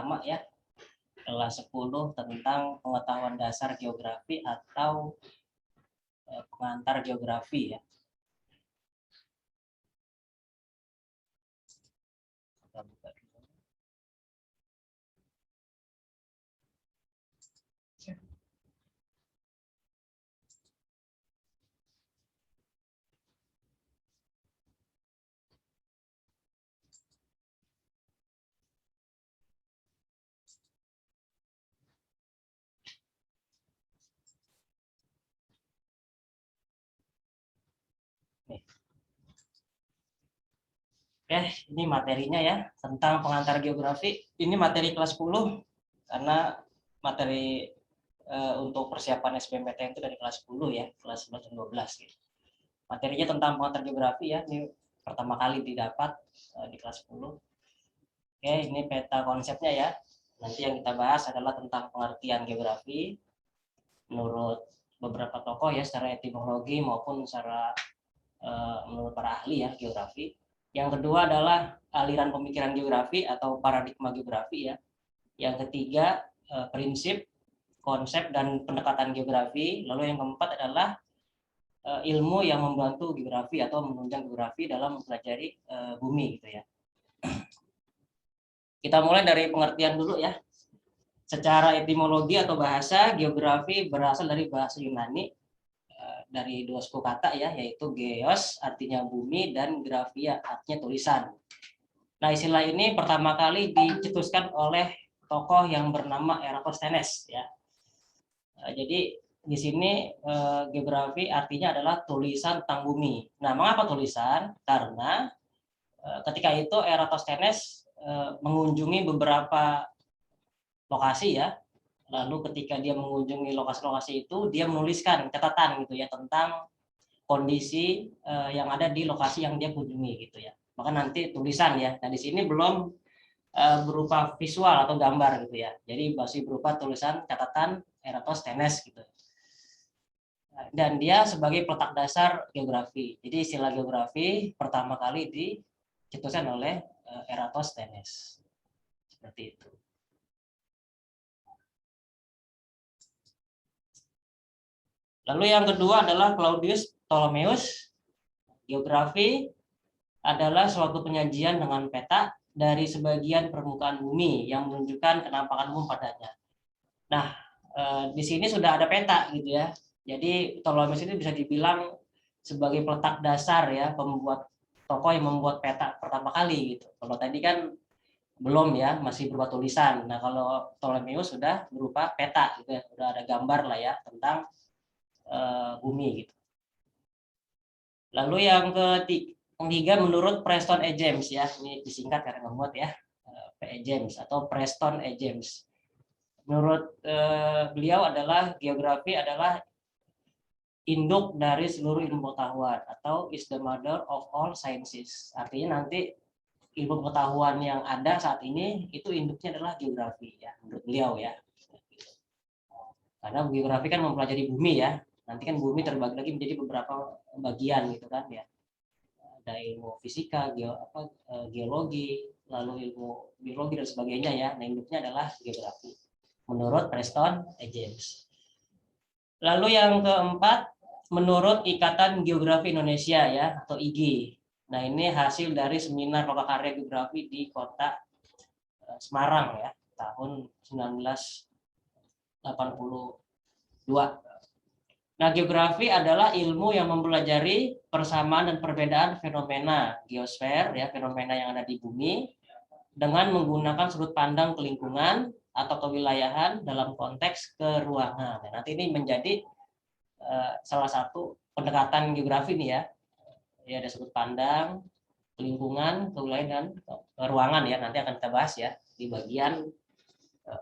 pertama ya, kelas 10 tentang pengetahuan dasar geografi atau pengantar geografi ya. Kita buka dulu. Oke, ini materinya ya, tentang pengantar geografi. Ini materi kelas 10, karena materi untuk persiapan SBMPTN itu dari kelas 10 ya, kelas 11 dan 12 gitu. Materinya tentang pengantar geografi ya, ini pertama kali didapat di kelas 10. Oke, ini peta konsepnya ya. Nanti yang kita bahas adalah tentang pengertian geografi menurut beberapa tokoh ya, secara etimologi maupun secara menurut para ahli ya geografi. Yang kedua adalah aliran pemikiran geografi atau paradigma geografi ya. Yang ketiga prinsip, konsep dan pendekatan geografi. Lalu yang keempat adalah ilmu yang membantu geografi atau menunjang geografi dalam mempelajari bumi gitu ya. Kita mulai dari pengertian dulu ya. Secara etimologi atau bahasa, geografi berasal dari bahasa Yunani dari dua suku kata ya, yaitu geos artinya bumi dan grafia artinya tulisan. Nah, istilah ini pertama kali dicetuskan oleh tokoh yang bernama Eratosthenes ya. Jadi di sini geografi artinya adalah tulisan tentang bumi. Nah, mengapa tulisan? Karena ketika itu Eratosthenes mengunjungi beberapa lokasi ya. Lalu ketika dia mengunjungi lokasi-lokasi itu, dia menuliskan catatan gitu ya tentang kondisi yang ada di lokasi yang dia kunjungi gitu ya. Maka nanti tulisan ya. Nah, di sini belum berupa visual atau gambar gitu ya. Jadi masih berupa tulisan catatan Eratosthenes gitu. Dan dia sebagai peletak dasar geografi. Jadi istilah geografi pertama kali dicetuskan oleh Eratosthenes. Seperti itu. Lalu yang kedua adalah Claudius Ptolemeus. Geografi adalah suatu penyajian dengan peta dari sebagian permukaan bumi yang menunjukkan kenampakan umum padanya. Nah, di sini sudah ada peta gitu ya. Jadi Ptolemeus itu bisa dibilang sebagai peletak dasar ya, pembuat tokoh yang membuat peta pertama kali gitu. Kalau tadi kan belum ya, masih berupa tulisan. Nah, kalau Ptolemeus sudah berupa peta gitu ya, sudah ada gambar lah ya tentang bumi gitu. Lalu yang ketiga menurut Preston E. James ya, ini disingkat karena membuat ya, P. E. James atau Preston E. James. Menurut beliau adalah geografi adalah induk dari seluruh ilmu pengetahuan atau is the mother of all sciences. Artinya nanti ilmu pengetahuan yang ada saat ini itu induknya adalah geografi ya, menurut beliau ya. Karena geografi kan mempelajari bumi ya. Nanti kan bumi terbagi lagi menjadi beberapa bagian gitu kan ya. Ada ilmu fisika, geologi, lalu ilmu biologi dan sebagainya ya. Nah, induknya adalah geografi. Menurut Preston E. James. Lalu yang keempat, menurut Ikatan Geografi Indonesia ya atau IGI. Nah, ini hasil dari seminar lokakarya geografi di kota Semarang ya, tahun 1982. Nah, geografi adalah ilmu yang mempelajari persamaan dan perbedaan fenomena geosfer ya, fenomena yang ada di bumi dengan menggunakan sudut pandang kelingkungan atau kewilayahan dalam konteks keruangan. Nah, nanti ini menjadi salah satu pendekatan geografi nih ya. Ya, ada sudut pandang, lingkungan, kewilayahan dan ruangan ya. Nanti akan kita bahas ya di bagian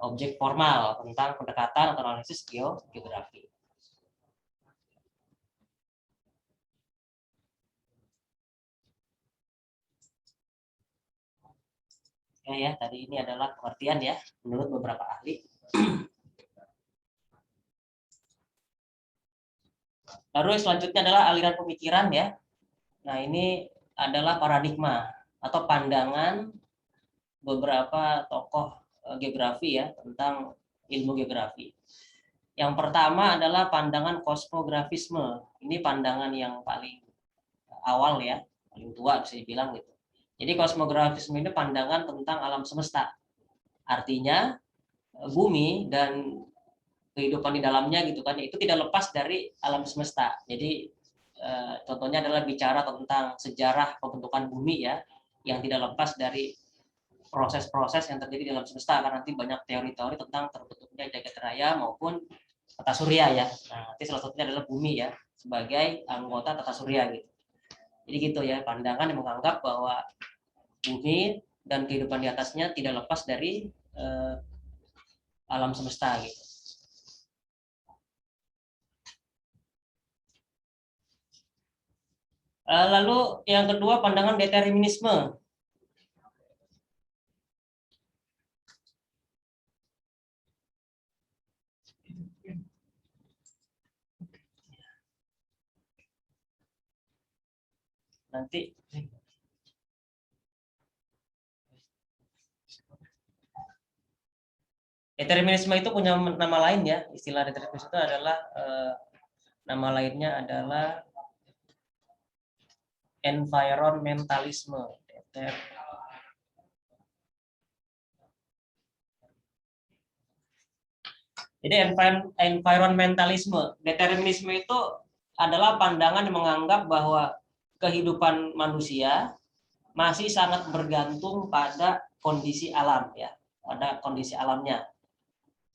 objek formal tentang pendekatan atau analisis geografi. Ya, tadi ini adalah pengertian ya menurut beberapa ahli. Lalu selanjutnya adalah aliran pemikiran ya. Nah, ini adalah paradigma atau pandangan beberapa tokoh geografi ya, tentang ilmu geografi. Yang pertama adalah pandangan kosmografisme. Ini pandangan yang paling awal ya, paling tua bisa dibilang gitu. Jadi kosmografisme ini pandangan tentang alam semesta. Artinya bumi dan kehidupan di dalamnya gitu kan, itu tidak lepas dari alam semesta. Jadi contohnya adalah bicara tentang sejarah pembentukan bumi ya, yang tidak lepas dari proses-proses yang terjadi di alam semesta. Karena nanti banyak teori-teori tentang terbentuknya jagat raya maupun tata surya ya. Nah, nanti salah satunya adalah bumi ya, sebagai anggota tata surya gitu. Jadi gitu ya, pandangan yang menganggap bahwa bumi dan kehidupan di atasnya tidak lepas dari alam semesta gitu. Lalu yang kedua pandangan determinisme. Nanti determinisme itu punya nama lain ya. Istilah determinisme itu adalah nama lainnya adalah environmentalisme. Jadi environmentalisme, determinisme itu adalah pandangan yang menganggap bahwa kehidupan manusia masih sangat bergantung pada kondisi alam ya, pada kondisi alamnya.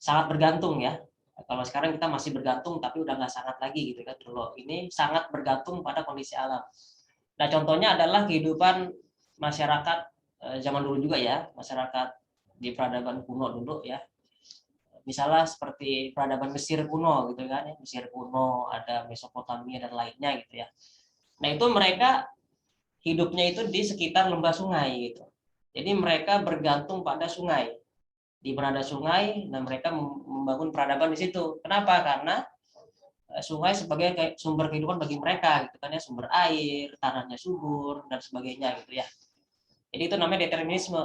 Sangat bergantung ya. Kalau sekarang kita masih bergantung tapi udah nggak sangat lagi gitu kan. Dulu ini sangat bergantung pada kondisi alam. Nah, contohnya adalah kehidupan masyarakat zaman dulu juga ya, masyarakat di peradaban kuno dulu ya. Misalnya seperti peradaban Mesir kuno gitu kan ya, Mesir kuno, ada Mesopotamia dan lainnya gitu ya. Nah, itu mereka hidupnya itu di sekitar lembah sungai gitu. Jadi mereka bergantung pada sungai. Di mana ada sungai, dan mereka membangun peradaban di situ. Kenapa? Karena sungai sebagai sumber kehidupan bagi mereka gitu kan ya, sumber air, tanahnya subur dan sebagainya gitu ya. Jadi itu namanya determinisme.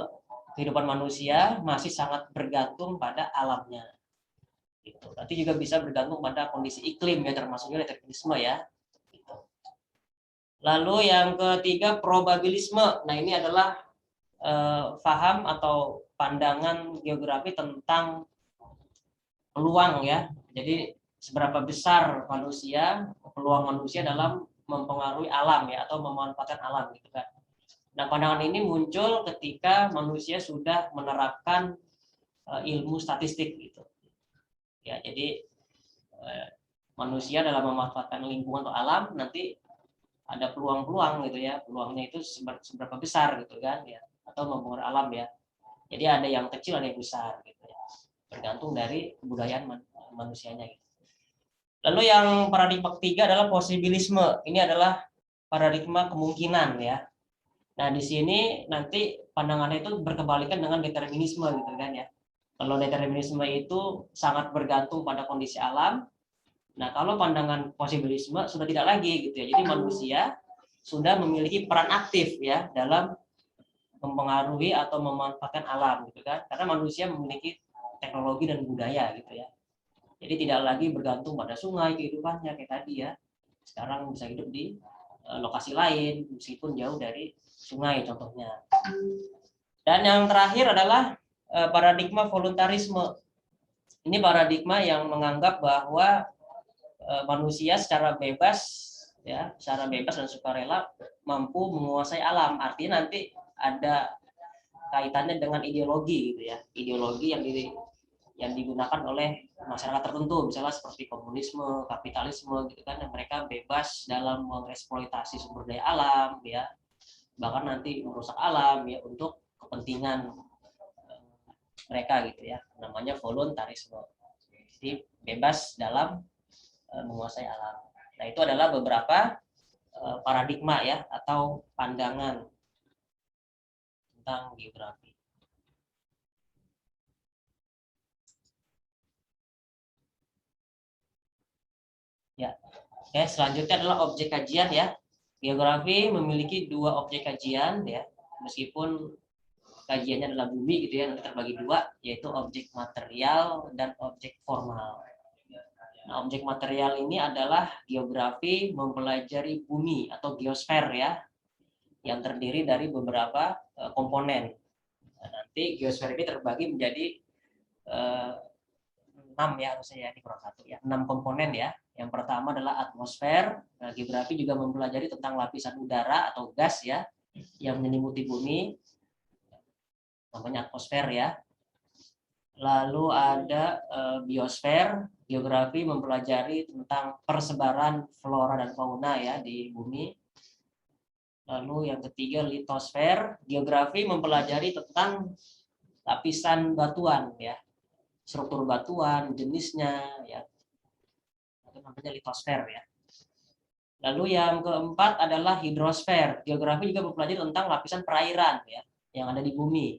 Kehidupan manusia masih sangat bergantung pada alamnya. Gitu. Nanti juga bisa bergantung pada kondisi iklim ya, termasuknya determinisme ya. Gitu. Lalu yang ketiga probabilisme. Nah, ini adalah paham atau pandangan geografi tentang peluang ya. Jadi seberapa besar peluang manusia dalam mempengaruhi alam ya, atau memanfaatkan alam gitu kan. Nah, pandangan ini muncul ketika manusia sudah menerapkan ilmu statistik gitu. Ya, jadi manusia dalam memanfaatkan lingkungan atau alam nanti ada peluang-peluang gitu ya. Peluangnya itu seberapa besar gitu kan ya, atau mempengaruhi alam ya. Jadi ada yang kecil, ada yang besar gitu ya. Tergantung dari kebudayaan manusianya gitu. Lalu yang paradigma ketiga adalah posibilisme. Ini adalah paradigma kemungkinan ya. Nah, di sini nanti pandangannya itu berkebalikan dengan determinisme gitu kan ya. Kalau determinisme itu sangat bergantung pada kondisi alam. Nah, kalau pandangan posibilisme sudah tidak lagi gitu ya. Jadi manusia sudah memiliki peran aktif ya dalam mempengaruhi atau memanfaatkan alam gitu kan. Karena manusia memiliki teknologi dan budaya gitu ya. Jadi tidak lagi bergantung pada sungai kehidupannya kayak tadi ya. Sekarang bisa hidup di lokasi lain meskipun jauh dari sungai contohnya. Dan yang terakhir adalah paradigma voluntarisme. Ini paradigma yang menganggap bahwa manusia secara bebas dan sukarela mampu menguasai alam. Artinya nanti ada kaitannya dengan ideologi gitu ya. Ideologi yang digunakan oleh masyarakat tertentu, misalnya seperti komunisme, kapitalisme gitu kan, yang mereka bebas dalam mengeksploitasi sumber daya alam ya, bahkan nanti merusak alam ya untuk kepentingan mereka gitu ya, namanya voluntarisme. Jadi bebas dalam menguasai alam. Nah, itu adalah beberapa paradigma ya, atau pandangan tentang geografi. Ya, oke, selanjutnya adalah objek kajian ya. Geografi memiliki dua objek kajian ya, meskipun kajiannya adalah bumi gitu ya, nanti terbagi dua, yaitu objek material dan objek formal. Nah, objek material ini adalah geografi mempelajari bumi atau geosfer ya, yang terdiri dari beberapa komponen. Nah, nanti geosfer ini terbagi menjadi 6 ya, harusnya ya, ini kurang 1 ya, 6 komponen ya. Yang pertama adalah atmosfer. Nah, geografi juga mempelajari tentang lapisan udara atau gas ya, yang menyelimuti bumi, namanya atmosfer ya. Lalu ada biosfer, geografi mempelajari tentang persebaran flora dan fauna ya di bumi. Lalu yang ketiga litosfer, geografi mempelajari tentang lapisan batuan ya, struktur batuan, jenisnya ya, itu namanya litosfer ya. Lalu yang keempat adalah hidrosfer, geografi juga mempelajari tentang lapisan perairan ya, yang ada di bumi.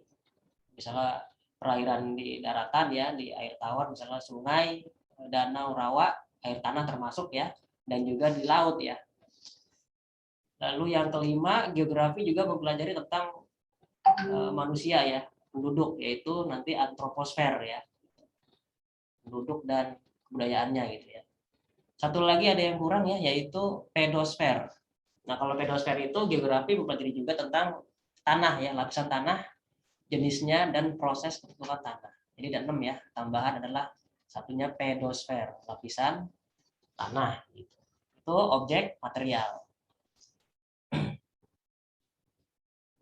Misalnya perairan di daratan ya, di air tawar, misalnya sungai, danau, rawa, air tanah termasuk ya, dan juga di laut ya. Lalu yang kelima, geografi juga mempelajari tentang manusia ya, penduduk, yaitu nanti antroposfer ya, penduduk dan kebudayaannya gitu ya. Satu lagi ada yang kurang ya, yaitu pedosfer. Nah, kalau pedosfer itu geografi mempelajari juga tentang tanah ya, lapisan tanah, jenisnya dan proses pertukaran tanah. Jadi ada 6 ya, tambahan adalah satunya pedosfer, lapisan tanah gitu. Itu objek material.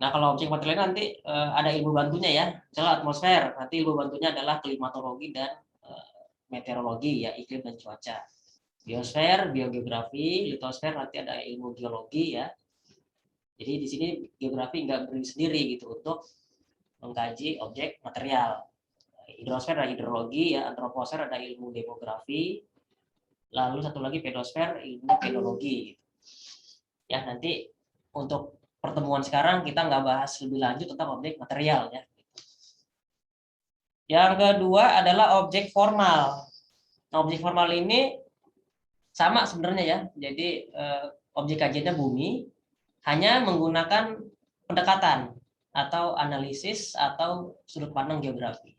Nah, kalau objek material nanti ada ilmu bantunya ya. Misalnya atmosfer, nanti ilmu bantunya adalah klimatologi dan meteorologi ya, iklim dan cuaca. Biosfer, biogeografi, litosfer nanti ada ilmu geologi ya. Jadi di sini geografi nggak berdiri sendiri gitu untuk mengkaji objek material. Hidrosfer ada hidrologi ya, antroposfer ada ilmu demografi, lalu satu lagi pedosfer ilmu pedologi. Ya nanti untuk pertemuan sekarang kita nggak bahas lebih lanjut tentang objek material ya. Yang kedua adalah objek formal. Nah, objek formal ini sama sebenarnya ya. Jadi objek kajiannya bumi, hanya menggunakan pendekatan atau analisis atau sudut pandang geografi.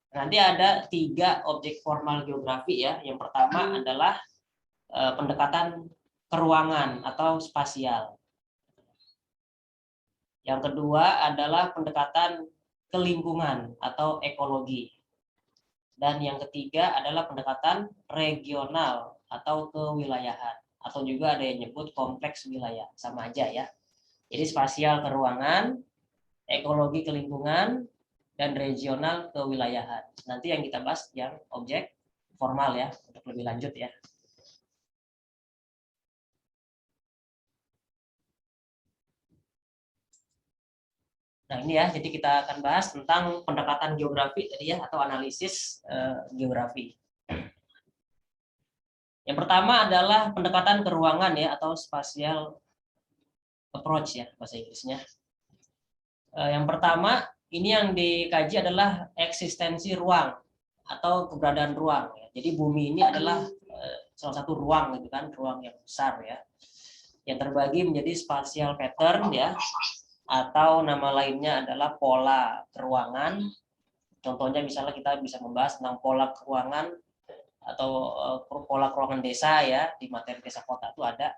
Nanti ada 3 objek formal geografi ya. Yang pertama adalah pendekatan keruangan atau spasial. Yang kedua adalah pendekatan ke lingkungan atau ekologi. Dan yang ketiga adalah pendekatan regional atau kewilayahan. Atau juga ada yang nyebut kompleks wilayah. Sama aja ya. Jadi spasial ke ruangan, ekologi ke lingkungan, dan regional kewilayahan. Nanti yang kita bahas yang objek formal ya, untuk lebih lanjut ya. Nah ini ya, jadi kita akan bahas tentang pendekatan geografi tadi ya, atau analisis geografi. Yang pertama adalah pendekatan ke ruangan ya, atau spatial approach ya, bahasa Inggrisnya. Yang pertama, ini yang dikaji adalah eksistensi ruang atau keberadaan ruang. Ya. Jadi bumi ini adalah salah satu ruang gitu kan, ruang yang besar ya, yang terbagi menjadi spatial pattern ya, atau nama lainnya adalah pola keruangan. Contohnya misalnya kita bisa membahas tentang pola keruangan atau pola keruangan desa ya, di materi desa kota itu ada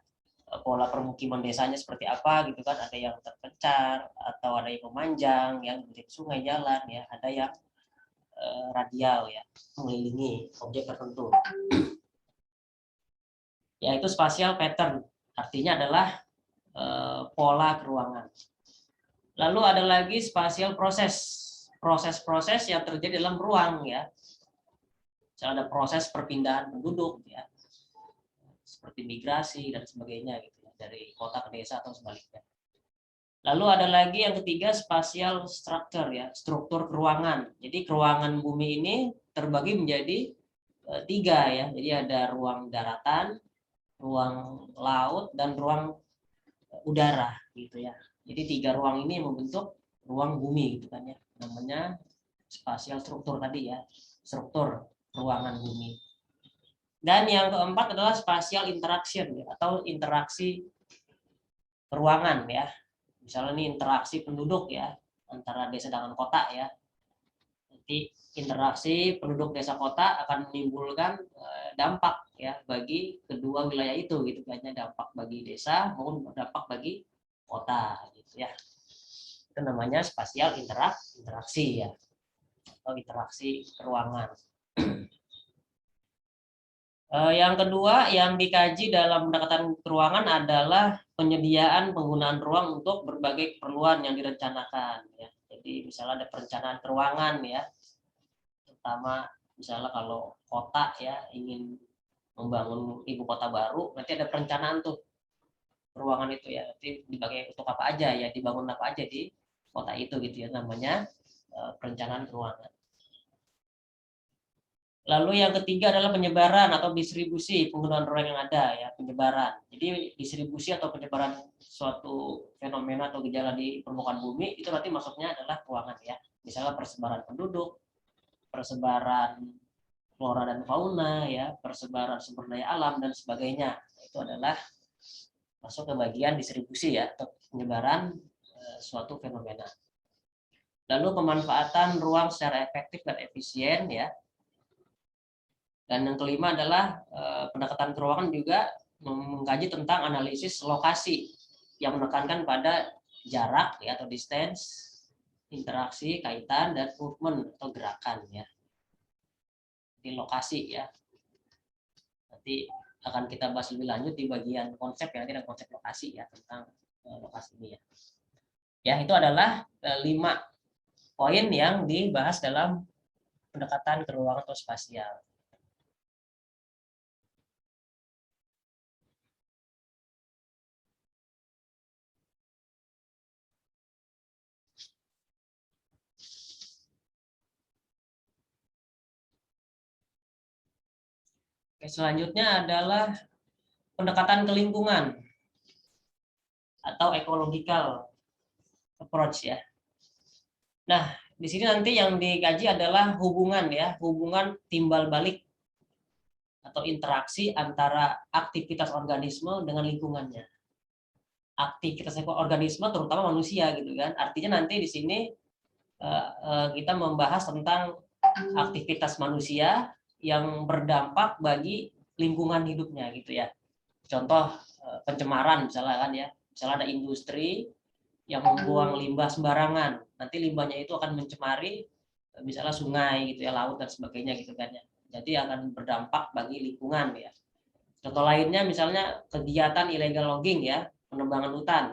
pola permukiman desanya seperti apa gitu kan, ada yang terpencar atau ada yang memanjang yang menjadi sungai jalan ya, ada yang radial ya, mengelilingi objek tertentu. Yaitu spatial pattern, artinya adalah pola keruangan. Lalu ada lagi spatial proses, proses-proses yang terjadi dalam ruang ya. Misalnya ada proses perpindahan penduduk ya, seperti migrasi dan sebagainya gitu ya, dari kota ke desa atau sebaliknya. Lalu ada lagi yang ketiga spatial structure ya, struktur keruangan. Jadi keruangan bumi ini terbagi menjadi 3 ya. Jadi ada ruang daratan, ruang laut, dan ruang udara gitu ya. Jadi 3 ruang ini membentuk ruang bumi gitu kan ya. Namanya spatial struktur tadi ya, struktur ruangan bumi. Dan yang keempat adalah spatial interaction ya, atau interaksi ruangan ya. Misalnya ini interaksi penduduk ya, antara desa dengan kota ya. Nanti interaksi penduduk desa kota akan menimbulkan dampak ya bagi kedua wilayah itu gitu, banyak dampak bagi desa maupun dampak bagi kota gitu ya. Itu namanya spasial interaksi ya, atau interaksi ruangan. Yang kedua yang dikaji dalam pendekatan ruangan adalah penyediaan penggunaan ruang untuk berbagai keperluan yang direncanakan ya. Jadi misalnya ada perencanaan ruangan ya, terutama misalnya kalau kota ya ingin membangun ibu kota baru, nanti ada perencanaan tuh ruangan itu ya, nanti dipakai untuk apa aja ya, dibangun apa aja di kota itu gitu ya, namanya perencanaan ruangan. Lalu yang ketiga adalah penyebaran atau distribusi penggunaan ruang yang ada ya, penyebaran. Jadi distribusi atau penyebaran suatu fenomena atau gejala di permukaan bumi itu nanti masuknya adalah ruangan ya. Misalnya persebaran penduduk, persebaran flora dan fauna ya, persebaran sumber daya alam dan sebagainya. Itu adalah masuk ke bagian distribusi ya, atau penyebaran suatu fenomena. Lalu pemanfaatan ruang secara efektif dan efisien ya. Dan yang kelima adalah pendekatan keuangan juga mengkaji tentang analisis lokasi yang menekankan pada jarak ya, atau distance, interaksi, kaitan, dan movement atau gerakan ya. Di lokasi ya. Nanti akan kita bahas lebih lanjut di bagian konsep ya, nanti ada konsep lokasi ya, tentang lokasi ini ya. Ya, itu adalah 5 poin yang dibahas dalam pendekatan keruangan atau spasial. Oke, selanjutnya adalah pendekatan ke lingkungan atau ecological approach ya. Nah, di sini nanti yang dikaji adalah hubungan ya, hubungan timbal balik atau interaksi antara aktivitas organisme dengan lingkungannya. Aktivitas organisme terutama manusia gitu kan. Artinya nanti di sini kita membahas tentang aktivitas manusia yang berdampak bagi lingkungan hidupnya gitu ya. Contoh pencemaran misalnya kan ya, misalnya ada industri yang membuang limbah sembarangan, nanti limbahnya itu akan mencemari misalnya sungai gitu ya, laut dan sebagainya gitu kan ya. Jadi akan berdampak bagi lingkungan ya. Contoh lainnya misalnya kegiatan illegal logging ya, penebangan hutan.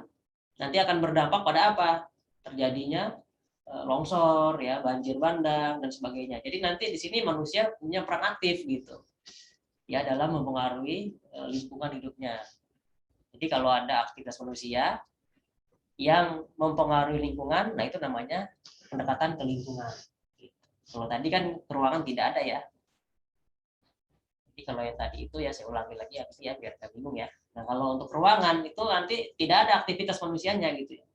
Nanti akan berdampak pada apa? Terjadinya longsor ya, banjir bandang dan sebagainya. Jadi nanti di sini manusia punya peran aktif gitu ya dalam mempengaruhi lingkungan hidupnya. Jadi kalau ada aktivitas manusia yang mempengaruhi lingkungan, nah itu namanya pendekatan ke lingkungan. Kalau tadi kan ruangan tidak ada ya. Jadi kalau yang tadi itu ya saya ulangi lagi ya biar nggak bingung ya. Nah kalau untuk ruangan itu nanti tidak ada aktivitas manusianya gitu ya.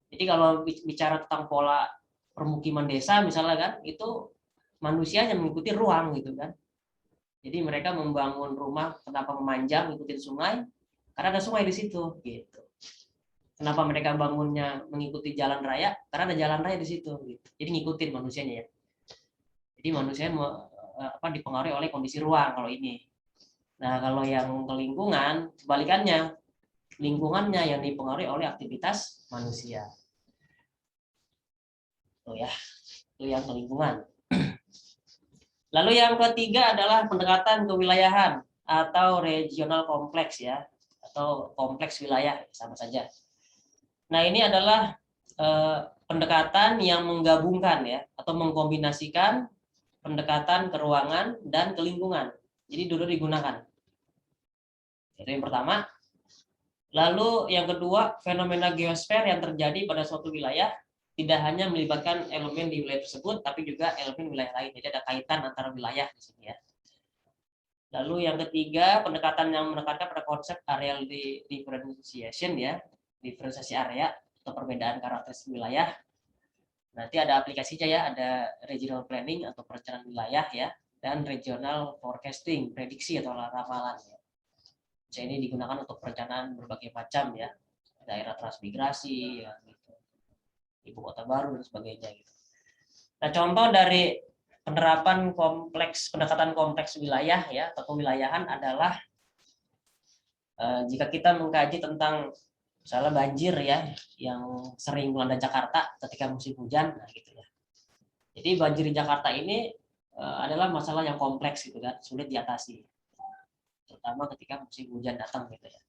Jadi kalau bicara tentang pola permukiman desa misalnya kan, itu manusianya mengikuti ruang gitu kan. Jadi mereka membangun rumah, kenapa memanjang ngikutin sungai? Karena ada sungai di situ gitu. Kenapa mereka bangunnya mengikuti jalan raya? Karena ada jalan raya di situ gitu. Jadi ngikutin manusianya ya. Jadi manusia dipengaruhi oleh kondisi ruang kalau ini. Nah, kalau yang ke lingkungan kebalikannya. Lingkungannya yang dipengaruhi oleh aktivitas manusia. Tuh ya. Itu yang ke lingkungan. Lalu yang ketiga adalah pendekatan kewilayahan atau regional kompleks ya, atau kompleks wilayah sama saja. Nah, ini adalah pendekatan yang menggabungkan ya atau mengkombinasikan pendekatan ke ruangan dan ke lingkungan. Jadi dulu digunakan. Itu yang pertama. Lalu yang kedua, fenomena geosfer yang terjadi pada suatu wilayah tidak hanya melibatkan elemen di wilayah tersebut, tapi juga elemen wilayah lain. Jadi ada kaitan antara wilayah di sini ya. Lalu yang ketiga, pendekatan yang menekankan pada konsep areal differentiation ya, diferensiasi area atau perbedaan karakteristik wilayah. Nanti ada aplikasinya ya, ada regional planning atau perencanaan wilayah ya, dan regional forecasting, prediksi atau ramalan ya. Ini digunakan untuk perencanaan berbagai macam ya, daerah transmigrasi ya gitu. ibu kota baru dan sebagainya gitu. Nah, contoh dari penerapan pendekatan kompleks wilayah ya atau kewilayahan adalah jika kita mengkaji tentang misalnya banjir ya yang sering melanda Jakarta ketika musim hujan, nah gitu ya. Jadi banjir di Jakarta ini adalah masalah yang kompleks gitu kan, sulit diatasi, terutama ketika musim hujan datang gitu ya.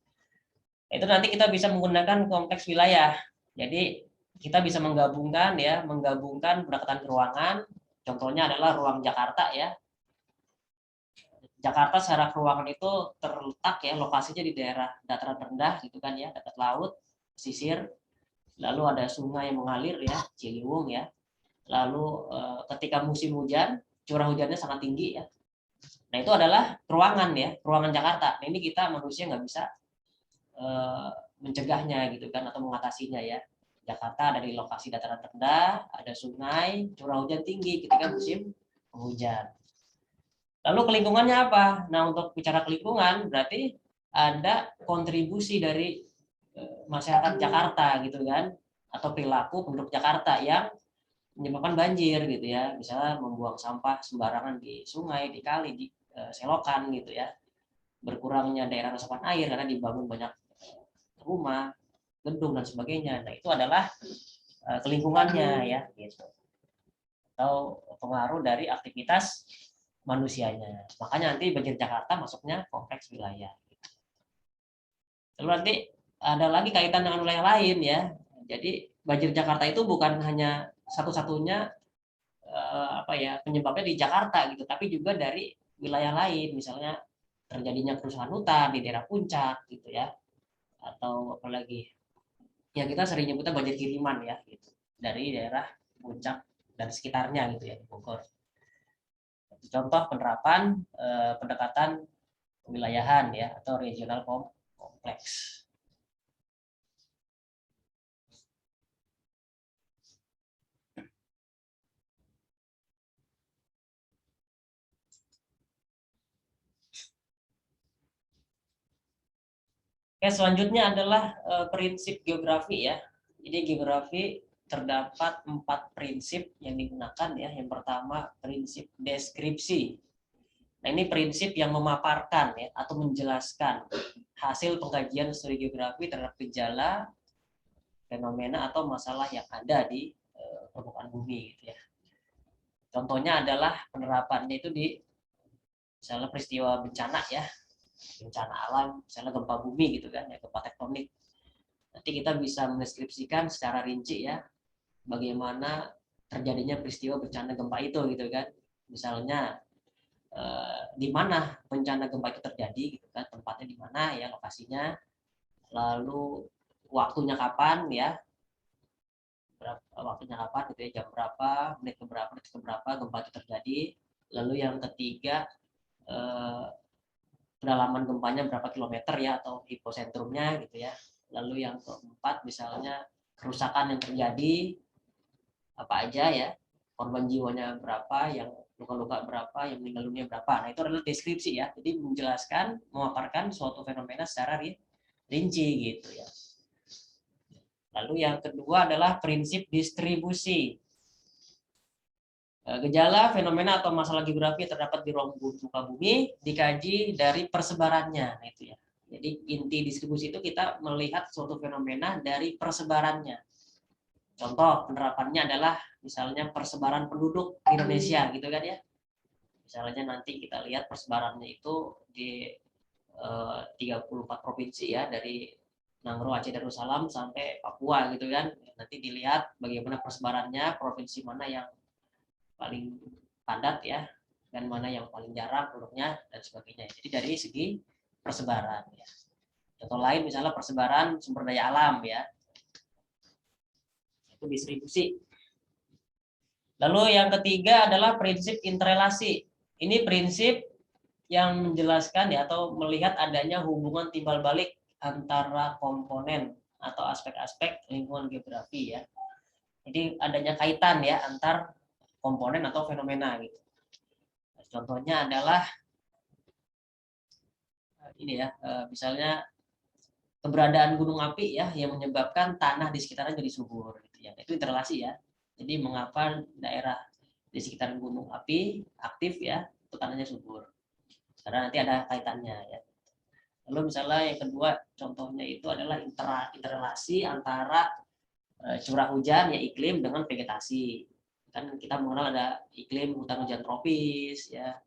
Itu nanti kita bisa menggunakan kompleks wilayah. Jadi kita bisa menggabungkan pendekatan keruangan. Contohnya adalah ruang Jakarta ya. Jakarta secara keruangan itu terletak ya lokasinya di daerah dataran rendah gitu kan ya, dekat laut, pesisir. Lalu ada sungai yang mengalir ya, Ciliwung ya. Lalu ketika musim hujan, curah hujannya sangat tinggi ya. Nah itu adalah ruangan ya, ruangan Jakarta. Nah, ini kita manusia nggak bisa mencegahnya gitu kan atau mengatasinya ya. Jakarta ada di lokasi dataran rendah, ada sungai, curah hujan tinggi ketika musim hujan. Lalu kelingkungannya apa? Nah, untuk bicara kelingkungan berarti ada kontribusi dari masyarakat Jakarta gitu kan, atau perilaku penduduk Jakarta yang menyebabkan banjir gitu ya. Misalnya membuang sampah sembarangan di sungai, di kali, di selokan gitu ya. Berkurangnya daerah resapan air karena dibangun banyak rumah, gedung dan sebagainya. Nah, itu adalah kelingkungannya ya gitu. Atau pengaruh dari aktivitas manusianya. Makanya nanti banjir Jakarta masuknya kompleks wilayah. Lalu nanti ada lagi kaitan dengan wilayah lain ya. Jadi banjir Jakarta itu bukan hanya satu-satunya penyebabnya di Jakarta gitu, tapi juga dari wilayah lain, misalnya terjadinya kerusakan hutan di daerah puncak gitu ya, atau apalagi ya kita sering nyebutnya banjir kiriman ya gitu, dari daerah puncak dan sekitarnya gitu ya di Bogor. Contoh penerapan pendekatan kewilayahan ya atau regional kompleks. Oke, selanjutnya adalah prinsip geografi ya. Jadi geografi terdapat 4 prinsip yang digunakan ya. Yang pertama prinsip deskripsi. Nah, ini prinsip yang memaparkan ya atau menjelaskan hasil pengkajian studi geografi terhadap gejala, fenomena atau masalah yang ada di permukaan bumi gitu ya. Contohnya adalah penerapannya itu di misalnya peristiwa bencana ya, bencana alam, misalnya gempa bumi gitu kan ya, gempa tektonik. Nanti kita bisa mendeskripsikan secara rinci ya bagaimana terjadinya peristiwa bencana gempa itu gitu kan. Misalnya di mana bencana gempa itu terjadi gitu kan, tempatnya di mana ya, lokasinya, lalu waktunya kapan ya, waktunya kapan gitu ya, jam berapa, menit ke berapa, detik ke berapa gempa itu terjadi. Lalu yang ketiga kedalaman gempanya berapa kilometer ya atau hiposentrumnya gitu ya. Lalu yang keempat misalnya kerusakan yang terjadi apa aja ya, korban jiwanya berapa, yang luka-luka berapa, yang meninggal dunia berapa. Nah itu adalah deskripsi ya, jadi menjelaskan, memaparkan suatu fenomena secara rinci gitu ya. Lalu yang kedua adalah prinsip distribusi. Gejala, fenomena atau masalah geografi terdapat di ruang muka bumi dikaji dari persebarannya. Nah, itu ya. Jadi inti distribusi itu kita melihat suatu fenomena dari persebarannya. Contoh penerapannya adalah misalnya persebaran penduduk di Indonesia gitu kan ya. Misalnya nanti kita lihat persebarannya itu di 34 provinsi ya, dari Nangro, Aceh, Darussalam sampai Papua gitu kan. Nanti dilihat bagaimana persebarannya, provinsi mana yang paling padat ya, dan mana yang paling jarang penduduknya dan sebagainya. Jadi dari segi persebaran ya. Contoh lain misalnya persebaran sumber daya alam ya, itu distribusi. Lalu yang ketiga adalah prinsip interrelasi. Ini prinsip yang menjelaskan ya atau melihat adanya hubungan timbal balik antara komponen atau aspek-aspek lingkungan geografi ya. Jadi adanya kaitan ya antar komponen atau fenomena gitu. Contohnya adalah ini ya, misalnya keberadaan gunung api ya yang menyebabkan tanah di sekitarnya jadi subur gitu ya. Itu interrelasi ya. Jadi mengapa daerah di sekitar gunung api aktif ya, tekanannya subur. Karena nanti ada kaitannya ya. Lalu misalnya yang kedua contohnya itu adalah interrelasi antara curah hujan ya iklim dengan vegetasi. Kan kita mengenal ada iklim hutan hujan tropis ya,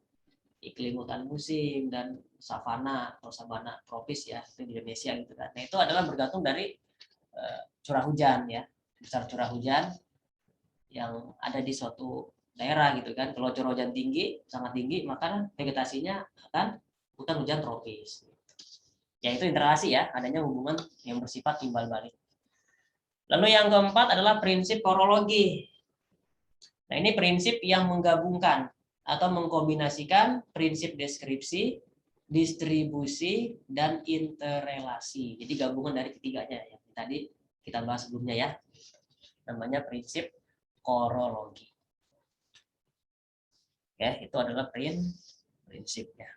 iklim hutan musim dan savana atau sabana tropis ya, itu di Indonesia gitu kan. Nah, itu adalah bergantung dari curah hujan ya, besar curah hujan yang ada di suatu daerah gitu kan. Kalau curah hujan tinggi, sangat tinggi, maka vegetasinya akan hutan hujan tropis. Ya itu interrelasi ya, adanya hubungan yang bersifat timbal balik. Lalu yang keempat adalah prinsip korologi. Nah, ini prinsip yang menggabungkan atau mengkombinasikan prinsip deskripsi, distribusi, dan interrelasi. Jadi gabungan dari ketiganya yang tadi kita bahas sebelumnya ya. Namanya prinsip korologi. Ya, itu adalah prinsipnya.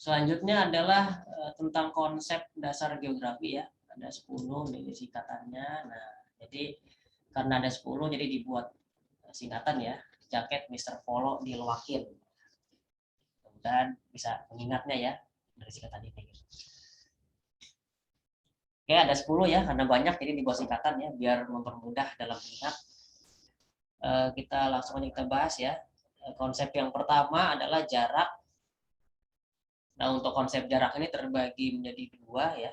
Selanjutnya adalah tentang konsep dasar geografi ya. Ada 10 ini singkatannya. Nah, jadi karena ada 10 jadi dibuat singkatan ya. Jaket Mr. Polo diluakin. Dan bisa mengingatnya ya dari singkatan ini. Oke, ada 10 ya, karena banyak jadi dibuat singkatan ya biar mempermudah dalam mengingat. Kita langsung aja kita bahas ya. Konsep yang pertama adalah jarak. Nah, untuk konsep jarak ini terbagi menjadi dua ya.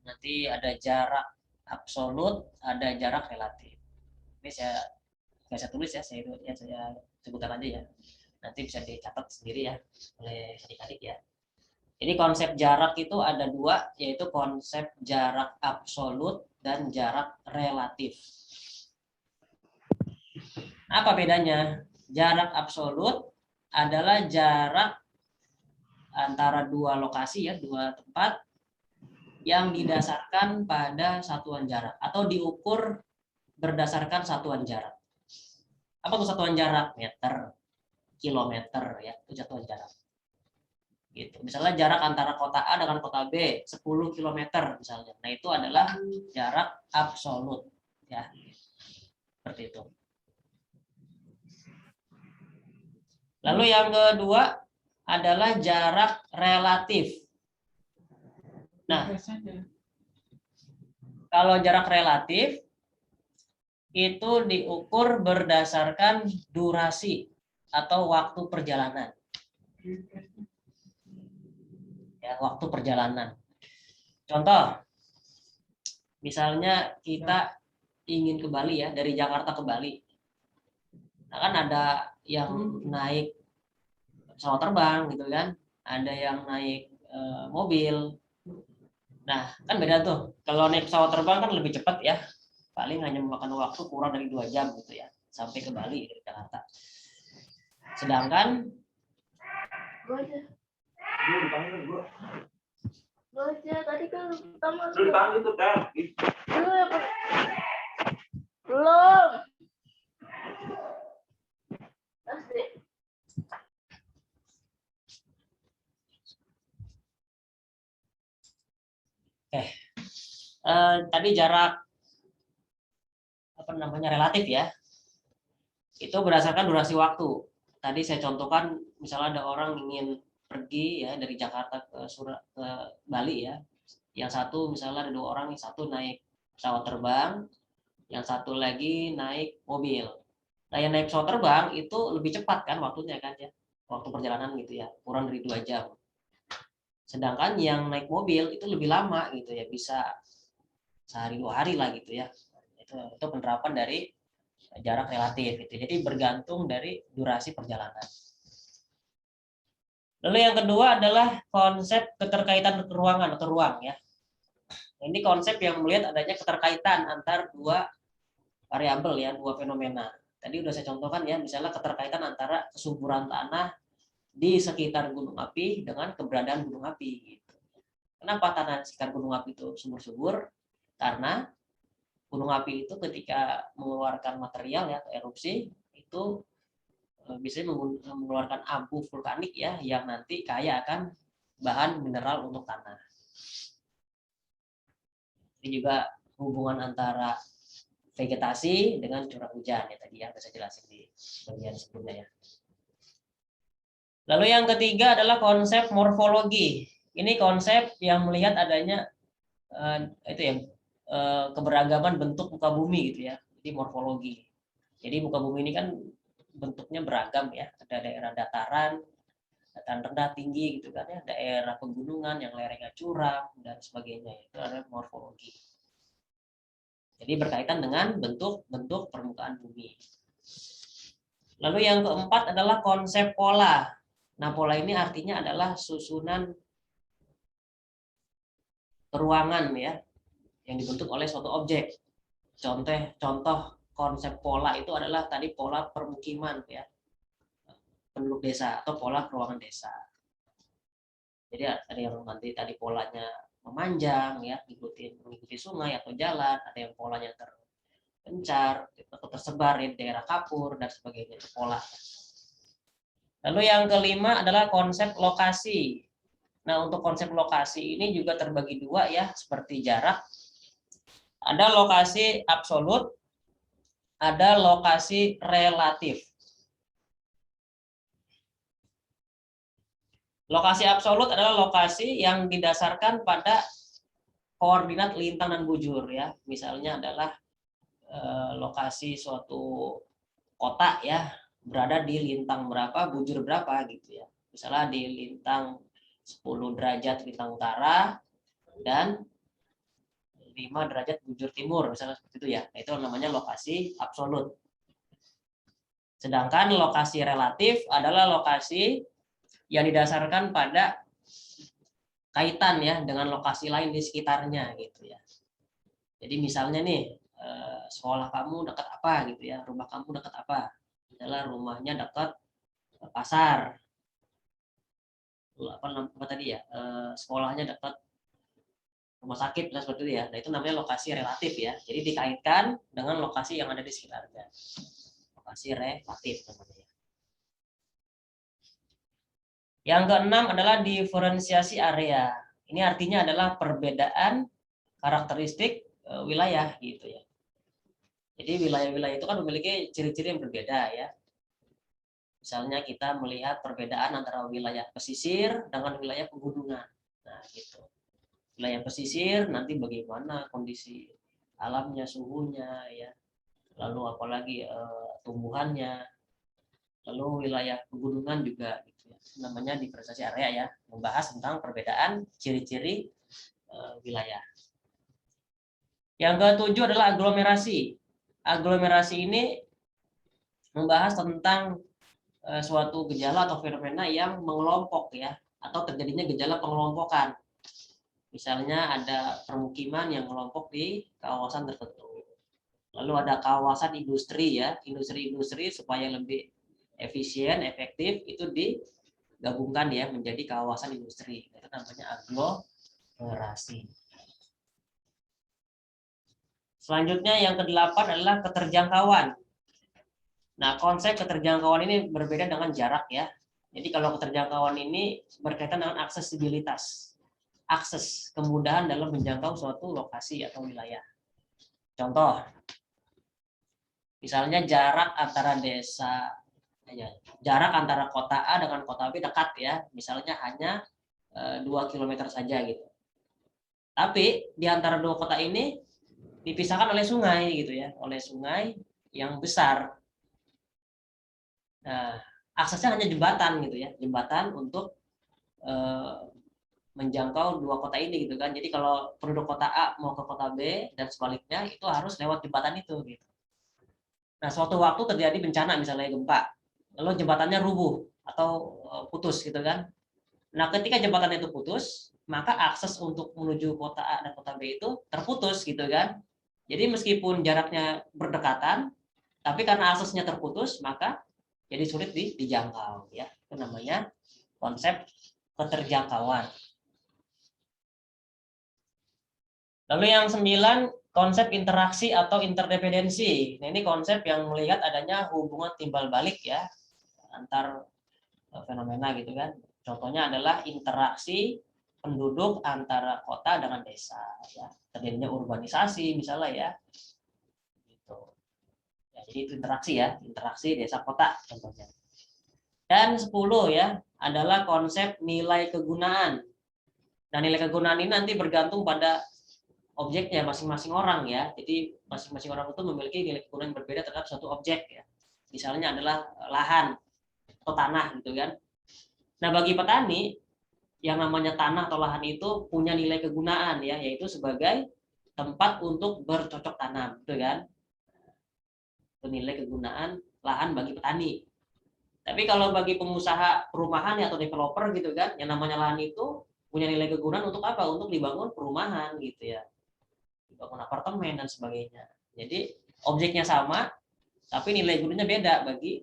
Nanti ada jarak absolut, ada jarak relatif. Ini saya tulis ya, saya sebutkan aja ya. Nanti bisa dicatat sendiri ya oleh adik-adik ya. Jadi konsep jarak itu ada dua, yaitu konsep jarak absolut dan jarak relatif. Apa bedanya? Jarak absolut adalah jarak antara dua lokasi ya, dua tempat yang didasarkan pada satuan jarak atau diukur berdasarkan satuan jarak. Apa tuh satuan jarak? Meter, kilometer ya, itu satuan jarak. Gitu. Misalnya jarak antara kota A dengan kota B 10 km misalnya. Nah, itu adalah jarak absolut ya. Seperti itu. Lalu yang kedua adalah jarak relatif. Nah, kalau jarak relatif itu diukur berdasarkan durasi atau waktu perjalanan. Ya, waktu perjalanan. Contoh, misalnya kita ingin ke Bali ya, dari Jakarta ke Bali. Nah, kan ada yang naik pesawat terbang gitu kan, ada yang naik mobil. Nah, kan beda tuh. Kalau naik pesawat terbang kan lebih cepat ya, paling hanya memakan waktu kurang dari 2 jam gitu ya, sampai ke Bali dari Jakarta. Sedangkan tadi kan pertama itu kan belum tadi jarak apa namanya relatif ya, itu berdasarkan durasi waktu. Tadi saya contohkan misalnya ada orang ingin pergi ya dari Jakarta ke Bali ya, yang satu misalnya ada 2 orang, yang satu naik pesawat terbang, yang satu lagi naik mobil. Nah, yang naik pesawat terbang itu lebih cepat kan waktunya kan ya, waktu perjalanan gitu ya, kurang dari 2 jam. Sedangkan yang naik mobil itu lebih lama gitu ya, bisa sehari 2 hari lah gitu ya. Itu penerapan dari jarak relatif gitu. Jadi bergantung dari durasi perjalanan. Lalu yang kedua adalah konsep keterkaitan ruangan atau ruang ya. Ini konsep yang melihat adanya keterkaitan antar dua variabel ya, dua fenomena. Tadi udah saya contohkan ya, misalnya keterkaitan antara kesuburan tanah di sekitar gunung api dengan keberadaan gunung api. Gitu. Kenapa tanah sekitar gunung api itu subur-subur? Karena gunung api itu ketika mengeluarkan material ya atau erupsi itu biasanya mengeluarkan abu vulkanik ya yang nanti kaya akan bahan mineral untuk tanah. Ini juga hubungan antara vegetasi dengan curah hujan ya tadi yang saya jelasin di bagian sebelumnya ya. Lalu yang ketiga adalah konsep morfologi. Ini konsep yang melihat adanya itu ya keberagaman bentuk muka bumi gitu ya. Jadi morfologi. Jadi muka bumi ini kan bentuknya beragam ya. Ada daerah dataran rendah tinggi gitu kan ya, daerah pegunungan yang lerengnya curam dan sebagainya. Itu adalah morfologi. Jadi berkaitan dengan bentuk-bentuk permukaan bumi. Lalu yang keempat adalah konsep pola. Nah, pola ini artinya adalah susunan ruangan ya yang dibentuk oleh suatu objek. Contoh konsep pola itu adalah tadi pola permukiman ya penduduk desa atau pola ruangan desa. Jadi ada yang nanti tadi polanya memanjang ya mengikuti sungai atau jalan, ada yang polanya terpencar atau tersebar di daerah kapur dan sebagainya itu pola. Lalu yang kelima adalah konsep lokasi. Nah, untuk konsep lokasi ini juga terbagi dua ya, seperti jarak. Ada lokasi absolut, ada lokasi relatif. Lokasi absolut adalah lokasi yang didasarkan pada koordinat lintang dan bujur ya. Misalnya adalah lokasi suatu kota ya berada di lintang berapa, bujur berapa gitu ya. Misalnya di lintang 10 derajat lintang utara dan 5 derajat bujur timur misalnya seperti itu ya. Nah, itu namanya lokasi absolut. Sedangkan lokasi relatif adalah lokasi yang didasarkan pada kaitan ya dengan lokasi lain di sekitarnya gitu ya. Jadi misalnya nih sekolah kamu dekat apa gitu ya, rumah kamu dekat apa? Adalah rumahnya dekat pasar. Apa tadi ya? Sekolahnya dekat rumah sakit dan seperti itu ya. Nah, itu namanya lokasi relatif ya. Jadi dikaitkan dengan lokasi yang ada di sekitarnya. Lokasi relatif namanya. Yang keenam adalah diferensiasi area. Ini artinya adalah perbedaan karakteristik wilayah gitu ya. Jadi wilayah-wilayah itu kan memiliki ciri-ciri yang berbeda ya. Misalnya kita melihat perbedaan antara wilayah pesisir dengan wilayah pegunungan. Nah, gitu. Wilayah pesisir nanti bagaimana kondisi alamnya, suhunya ya. Lalu apalagi tumbuhannya. Lalu wilayah pegunungan juga gitu ya. Namanya diferensiasi area ya, membahas tentang perbedaan ciri-ciri wilayah. Yang ketujuh adalah aglomerasi. Aglomerasi ini membahas tentang suatu gejala atau fenomena yang mengelompok ya, atau terjadinya gejala pengelompokan. Misalnya ada permukiman yang mengelompok di kawasan tertentu. Lalu ada kawasan industri ya, industri-industri supaya lebih efisien, efektif itu digabungkan ya menjadi kawasan industri. Itu namanya aglomerasi. Selanjutnya yang kedelapan adalah keterjangkauan. Nah, konsep keterjangkauan ini berbeda dengan jarak ya. Jadi kalau keterjangkauan ini berkaitan dengan aksesibilitas. Akses, kemudahan dalam menjangkau suatu lokasi atau wilayah. Contoh, misalnya jarak antara desa, jarak antara kota A dengan kota B dekat ya, misalnya hanya 2 km saja gitu. Tapi di antara dua kota ini dipisahkan oleh sungai gitu ya, oleh sungai yang besar. Nah, aksesnya hanya jembatan gitu ya, jembatan untuk menjangkau dua kota ini gitu kan. Jadi kalau penduduk kota A mau ke kota B dan sebaliknya itu harus lewat jembatan itu gitu. Nah, suatu waktu terjadi bencana misalnya gempa, lalu jembatannya rubuh atau putus gitu kan. Nah, ketika jembatan itu putus, maka akses untuk menuju kota A dan kota B itu terputus gitu kan. Jadi meskipun jaraknya berdekatan, tapi karena aksesnya terputus, maka jadi sulit dijangkau ya. Itu namanya konsep keterjangkauan. Lalu yang 9, konsep interaksi atau interdependensi. Nah, ini konsep yang melihat adanya hubungan timbal balik ya antar fenomena gitu kan. Contohnya adalah interaksi penduduk antara kota dengan desa ya. Terjadinya urbanisasi misalnya ya. Gitu. Ya, jadi itu interaksi desa kota contohnya. Dan 10 ya adalah konsep nilai kegunaan. Nah, nilai kegunaan ini nanti bergantung pada objeknya masing-masing orang ya. Jadi masing-masing orang itu memiliki nilai kegunaan yang berbeda terhadap suatu objek ya. Misalnya adalah lahan atau tanah gitu kan. Nah, bagi petani yang namanya tanah atau lahan itu punya nilai kegunaan ya, yaitu sebagai tempat untuk bercocok tanam, gitu kan? Itu nilai kegunaan lahan bagi petani. Tapi kalau bagi pengusaha perumahan atau developer gitu kan, yang namanya lahan itu punya nilai kegunaan untuk apa? Untuk dibangun perumahan gitu ya. Dibangun apartemen dan sebagainya. Jadi objeknya sama, tapi nilai gunanya beda bagi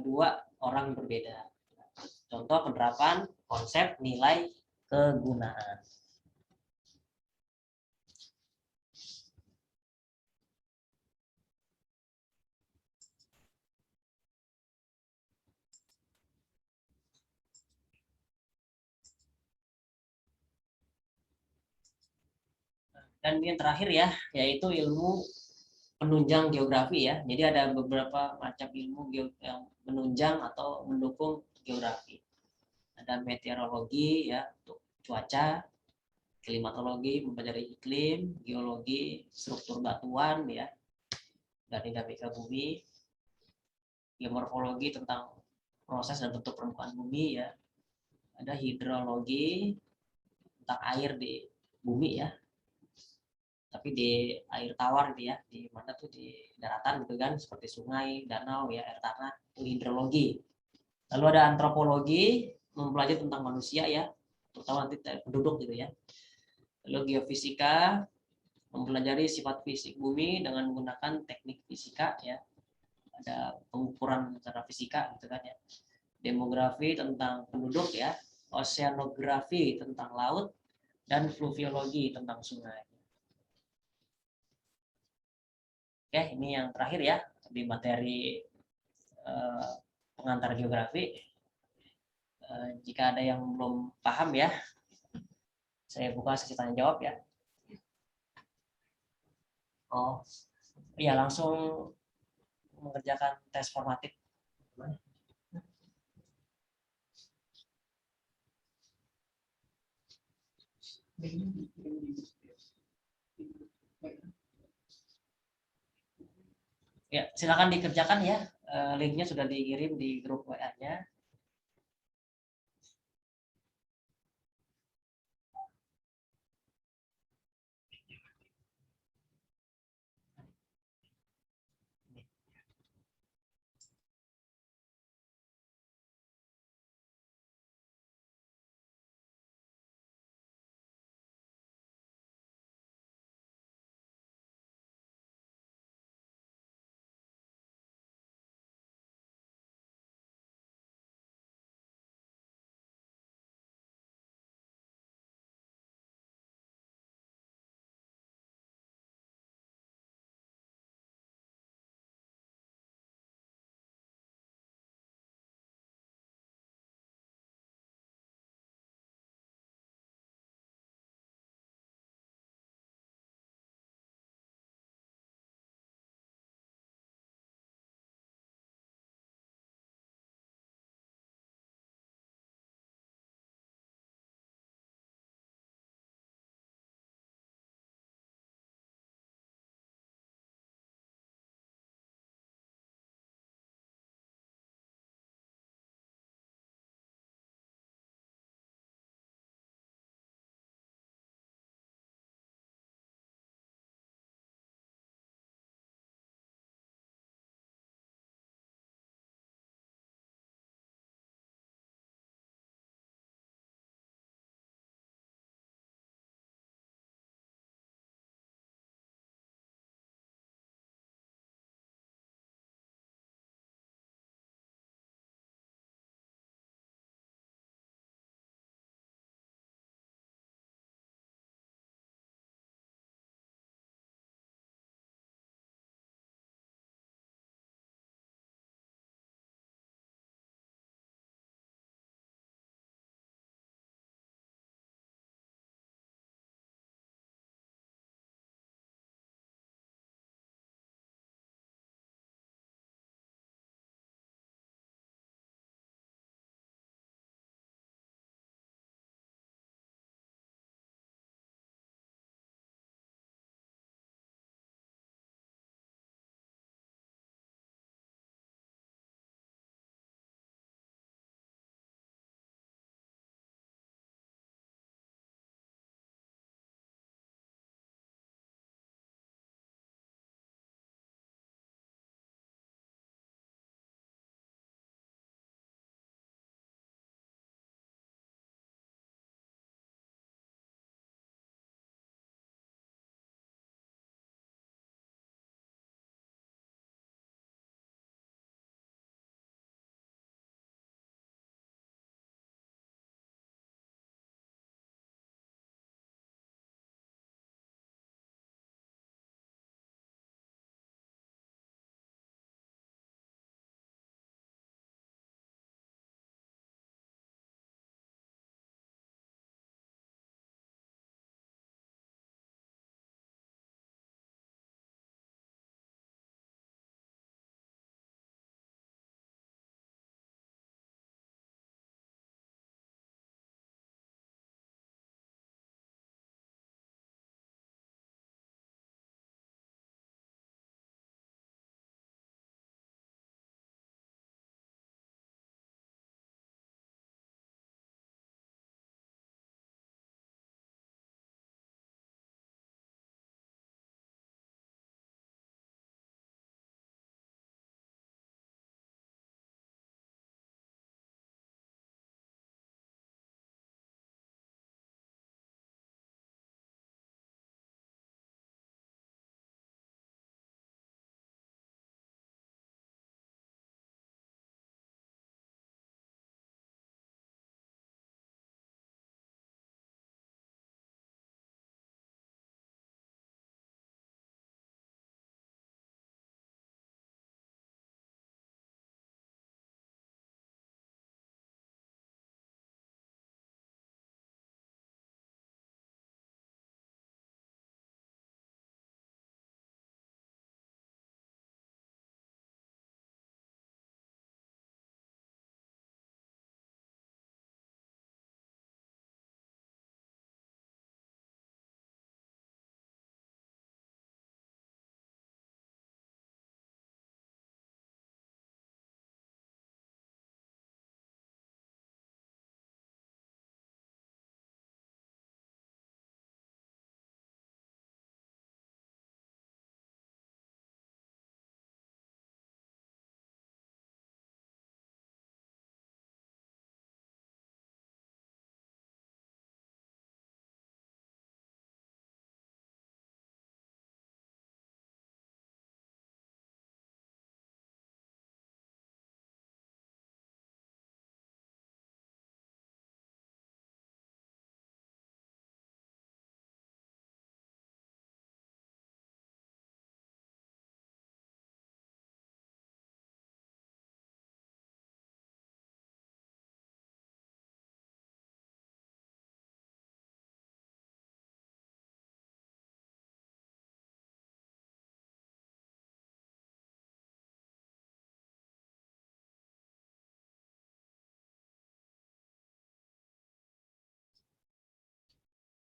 dua orang yang berbeda. Contoh penerapan konsep nilai kegunaan. Dan yang terakhir ya, yaitu ilmu penunjang geografi ya. Jadi ada beberapa macam ilmu yang menunjang atau mendukung geografi. Ada meteorologi ya untuk cuaca, klimatologi mempelajari iklim, geologi struktur batuan ya dan dinamika bumi, geomorfologi tentang proses dan bentuk permukaan bumi ya. Ada hidrologi tentang air di bumi ya, tapi di air tawar gitu ya, di mana tuh di daratan gitu kan, seperti sungai, danau ya, air tanah, itu hidrologi. Lalu ada antropologi, mempelajari tentang manusia ya, terutama nanti penduduk gitu ya. Lalu geofisika, mempelajari sifat fisik bumi dengan menggunakan teknik fisika ya, ada pengukuran secara fisika gitu kan ya. Demografi tentang penduduk ya, oceanografi tentang laut, dan fluviologi tentang sungai. Oke, ini yang terakhir ya di materi pengantar geografi. Jika ada yang belum paham ya, saya buka sesi tanya jawab ya. Oh, ya langsung mengerjakan tes formatif. Ya, silakan dikerjakan ya. Linknya sudah dikirim di grup WA-nya.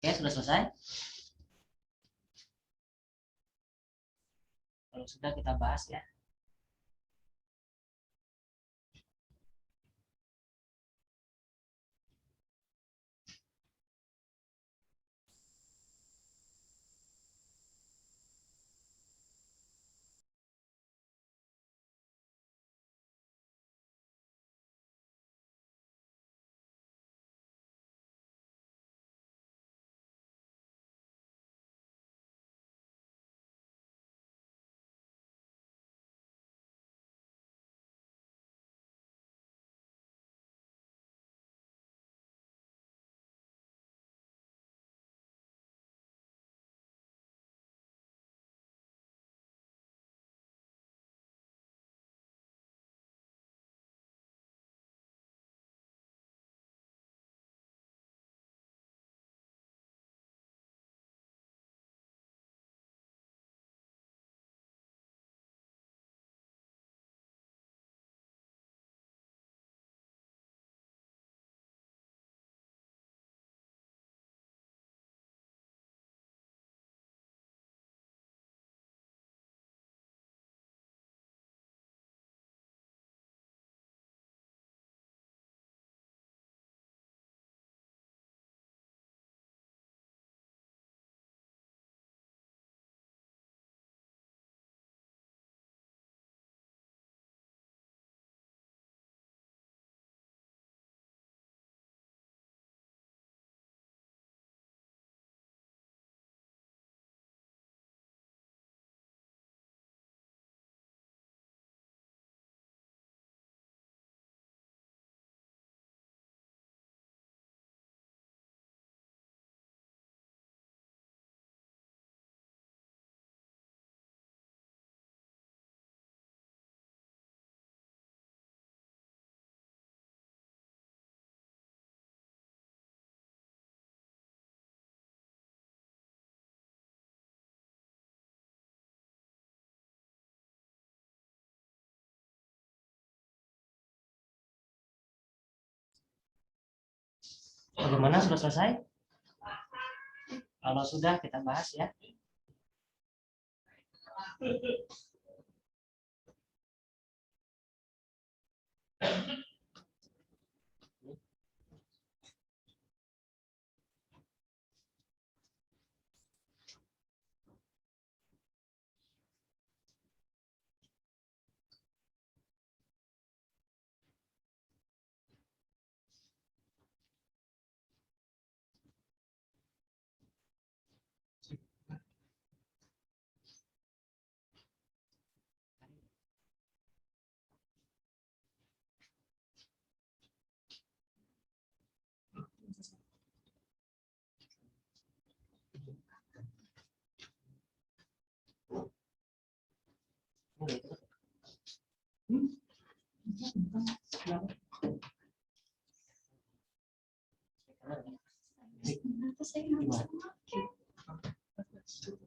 Oke, sudah selesai. Kalau sudah kita bahas ya. Bagaimana, sudah selesai? Kalau sudah kita bahas ya.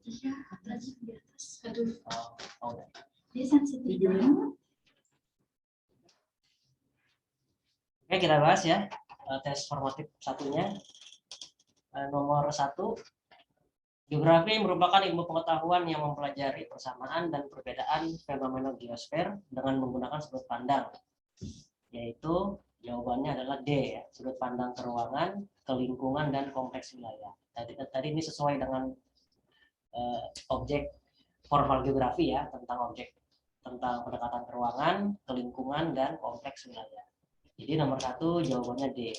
Iya, tadi di atas. Aduh, Oh, dia sensitif banget. Oke, kita bahas ya. Tes formatif satunya. Nomor 1, geografi merupakan ilmu pengetahuan yang mempelajari persamaan dan perbedaan fenomena geosfer dengan menggunakan sudut pandang, yaitu jawabannya adalah D ya, sudut pandang ke ruangan, ke lingkungan, dan kompleks wilayah. Tadi ini sesuai dengan objek formal geografi ya, tentang objek, tentang pendekatan ke ruangan, ke lingkungan, dan kompleks wilayah. Jadi nomor 1 jawabannya D.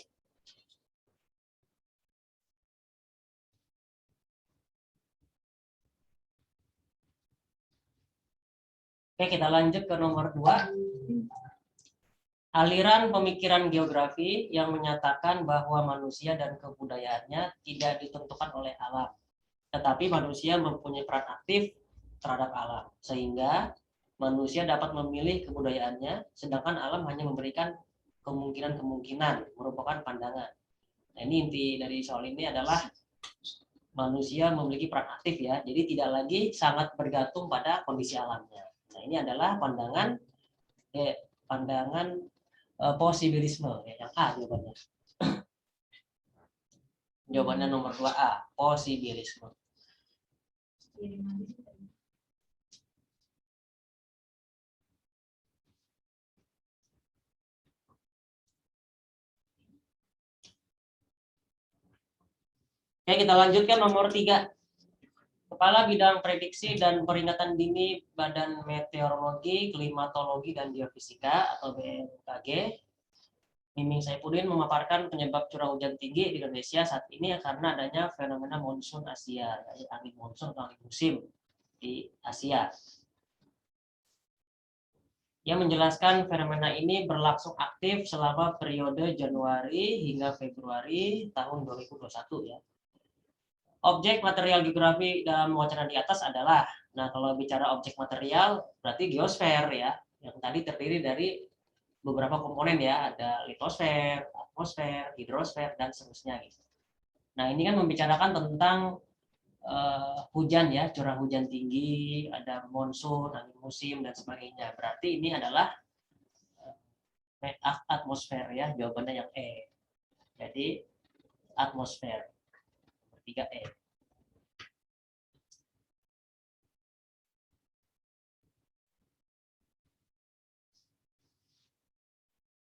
Oke, kita lanjut ke nomor 2. Aliran pemikiran geografi yang menyatakan bahwa manusia dan kebudayaannya tidak ditentukan oleh alam, tetapi manusia mempunyai peran aktif terhadap alam, sehingga manusia dapat memilih kebudayaannya, sedangkan alam hanya memberikan kemungkinan-kemungkinan, merupakan pandangan. Nah, ini inti dari soal ini adalah manusia memiliki peran aktif ya, jadi tidak lagi sangat bergantung pada kondisi alamnya. Nah, ini adalah pandangan posibilisme ya, yang A jawabannya. Jawabannya nomor 2A, posibilisme. Oke, kita lanjutkan nomor 3. Kepala Bidang Prediksi dan Peringatan Dini Badan Meteorologi, Klimatologi, dan Geofisika atau BMKG, Miming Saifuddin memaparkan penyebab curah hujan tinggi di Indonesia saat ini karena adanya fenomena monsun Asia, yaitu angin monsun atau angin musim di Asia. Yang menjelaskan fenomena ini berlangsung aktif selama periode Januari hingga Februari tahun 2021 ya. Objek material geografi dalam wacana di atas adalah, nah kalau bicara objek material berarti geosfer ya, yang tadi terdiri dari beberapa komponen ya, ada litosfer, atmosfer, hidrosfer, dan seterusnya gitu. Nah ini kan membicarakan tentang hujan ya, curah hujan tinggi, ada monsun, angin musim, dan sebagainya. Berarti ini adalah atmosfer ya, jawabannya yang E. Jadi atmosfer, 3E.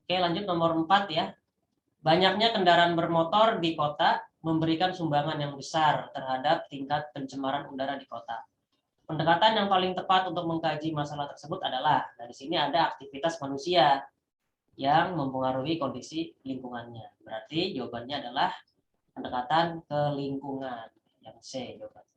Oke, lanjut nomor 4 ya. Banyaknya kendaraan bermotor di kota memberikan sumbangan yang besar terhadap tingkat pencemaran udara di kota. Pendekatan yang paling tepat untuk mengkaji masalah tersebut adalah, nah di sini ada aktivitas manusia yang mempengaruhi kondisi lingkungannya. Berarti jawabannya adalah pendekatan ke lingkungan, yang C jawabannya.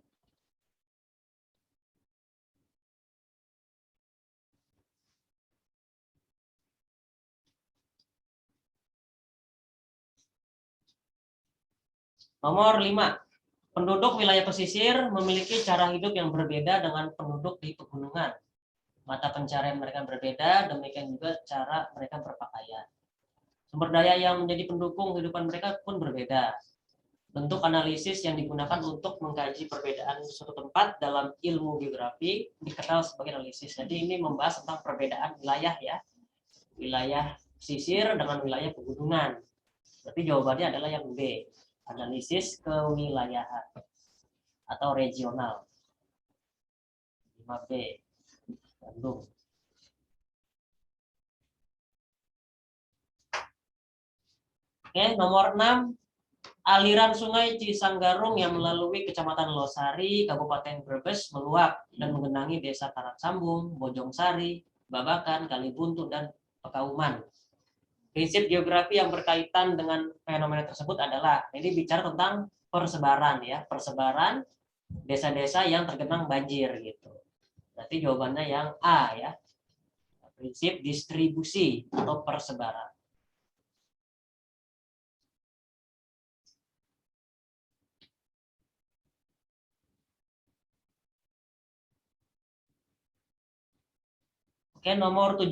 Nomor 5. Penduduk wilayah pesisir memiliki cara hidup yang berbeda dengan penduduk di pegunungan. Mata pencarian mereka berbeda, demikian juga cara mereka berpakaian. Sumber daya yang menjadi pendukung kehidupan mereka pun berbeda. Bentuk analisis yang digunakan untuk mengkaji perbedaan suatu tempat dalam ilmu geografi dikenal sebagai analisis. Jadi ini membahas tentang perbedaan wilayah ya. Wilayah pesisir dengan wilayah pegunungan. Berarti jawabannya adalah yang B. Analisis kewilayahan atau regional. 5B. Bandung. Oke, nomor 6. Aliran sungai Cisanggarung yang melalui Kecamatan Losari, Kabupaten Brebes meluap dan menggenangi desa Karatsambung, Bojongsari, Babakan, Kalibuntu, dan Pekauman. Prinsip geografi yang berkaitan dengan fenomena tersebut adalah, ini bicara tentang persebaran ya, persebaran desa-desa yang tergenang banjir gitu. Berarti jawabannya yang A ya. Prinsip distribusi atau persebaran. Oke, nomor 7.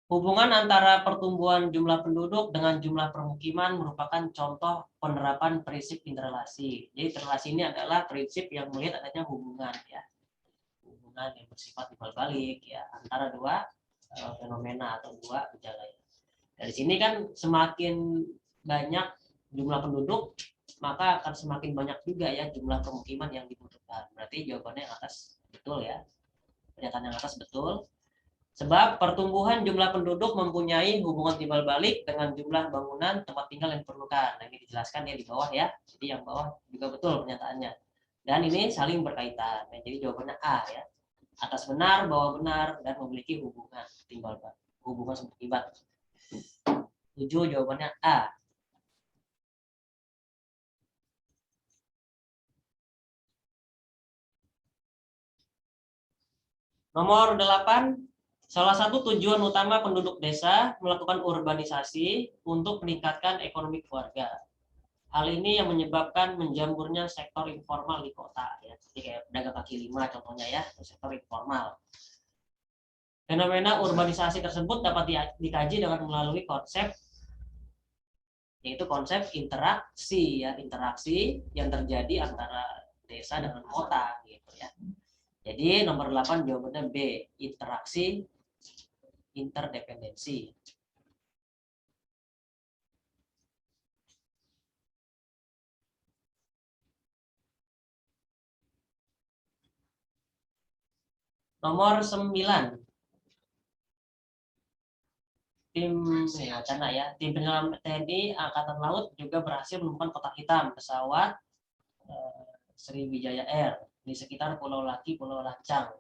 Hubungan antara pertumbuhan jumlah penduduk dengan jumlah permukiman merupakan contoh penerapan prinsip interrelasi. Jadi interrelasi ini adalah prinsip yang melihat adanya hubungan ya. Hubungan yang bersifat timbal balik ya antara dua fenomena atau dua gejala. Dari sini kan semakin banyak jumlah penduduk, maka akan semakin banyak juga ya jumlah permukiman yang dibutuhkan. Berarti jawabannya yang atas betul ya. Pernyataan yang atas betul. Sebab pertumbuhan jumlah penduduk mempunyai hubungan timbal balik dengan jumlah bangunan tempat tinggal yang diperlukan. Nah, ini dijelaskan ya di bawah ya. Jadi yang bawah juga betul pernyataannya. Dan ini saling berkaitan. Nah, jadi jawabannya A ya. Atas benar, bawah benar, dan memiliki hubungan timbal balik. Hubungan sebab akibat. 7 jawabannya A. Nomor 8. Salah satu tujuan utama penduduk desa melakukan urbanisasi untuk meningkatkan ekonomi keluarga. Hal ini yang menyebabkan menjamurnya sektor informal di kota, ya, seperti kayak pedagang kaki lima contohnya ya, sektor informal. Fenomena urbanisasi tersebut dapat dikaji dengan melalui konsep, yaitu konsep interaksi ya, interaksi yang terjadi antara desa dengan kota, gitu ya. Jadi nomor 8 jawabannya B, interaksi interdependensi. Nomor 9. Tim wacana ya. Tim penyelam TNI Angkatan Laut juga berhasil menemukan kotak hitam pesawat Sriwijaya Air di sekitar Pulau Laki, Pulau Lancang.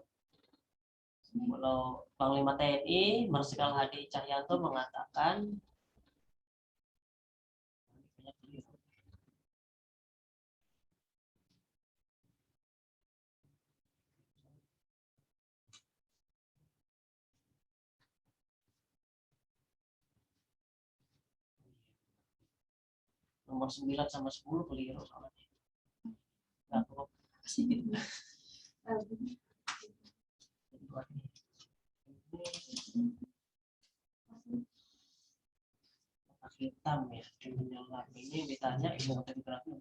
Pulau Panglima TNI Marsikal Hadi Cahyanto mengatakan nomor 9 sama 10 keliru soalnya. Hitam ya, menyelam ini ditanya ilmu fotografi.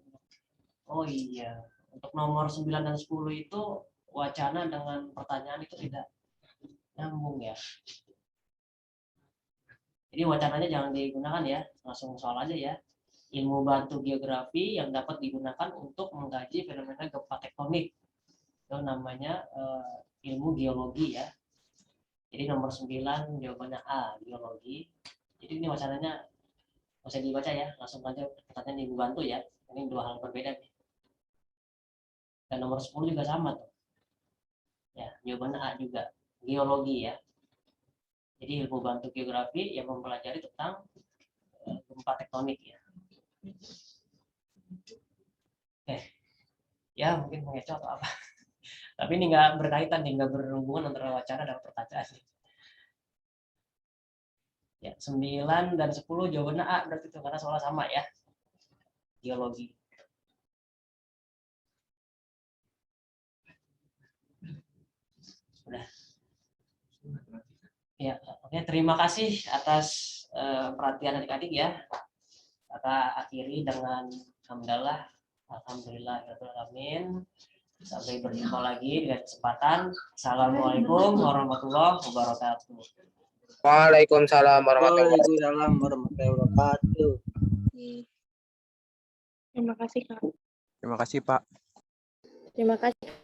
Oh iya, untuk nomor 9 dan 10 itu wacana dengan pertanyaan itu tidak nyambung ya. Jadi wacananya jangan digunakan ya, langsung soal aja ya. Ilmu bantu geografi yang dapat digunakan untuk mengkaji fenomena gempa tektonik. Itu namanya ilmu geologi ya. Jadi nomor 9 jawabannya A, geologi. Jadi ini wacananya nggak usah dibaca ya, langsung aja pertanyaan ilmu bantu ya. Ini dua hal berbeda nih. Dan nomor 10 juga sama tuh. Ya, jawabannya A juga, geologi ya. Jadi ilmu bantu geografi yang mempelajari tentang gempa tektonik ya. Ya mungkin mengecoh atau apa. Tapi ini nggak berkaitan nih, nggak berhubungan antara wacana dan pertanyaan. Ya, 9 dan 10 jawabannya A berarti itu karena soalnya sama ya. Geologi. Udah. Ya, oke, terima kasih atas perhatian adik-adik ya. Kita akhiri dengan hamdalah, alhamdulillahirobbilalamin. Sampai berjumpa lagi di kesempatan. Assalamualaikum warahmatullahi wabarakatuh. Waalaikumsalam warahmatullahi wabarakatuh. Terima kasih, Kak. Terima kasih, Pak. Terima kasih.